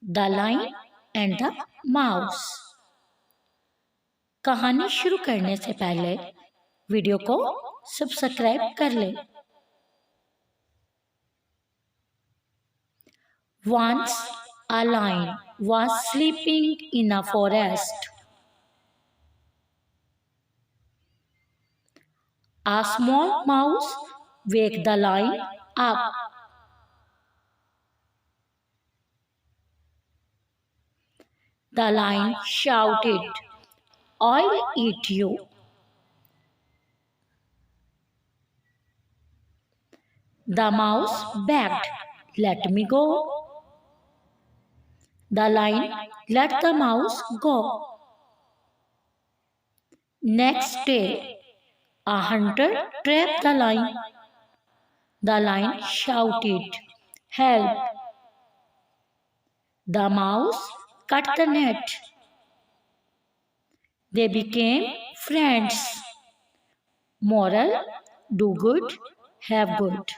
The lion and the mouse. कहानी शुरू करने से पहले वीडियो को सब्सक्राइब कर ले। Once a lion was sleeping in a forest. A small mouse waked the lion up. The lion shouted, "I'll eat you." The mouse begged, "Let me go." The lion let the mouse go. Next day, a hunter trapped the lion. The lion shouted, "Help." The mouse cut the net. They became friends. Moral: do good, have good.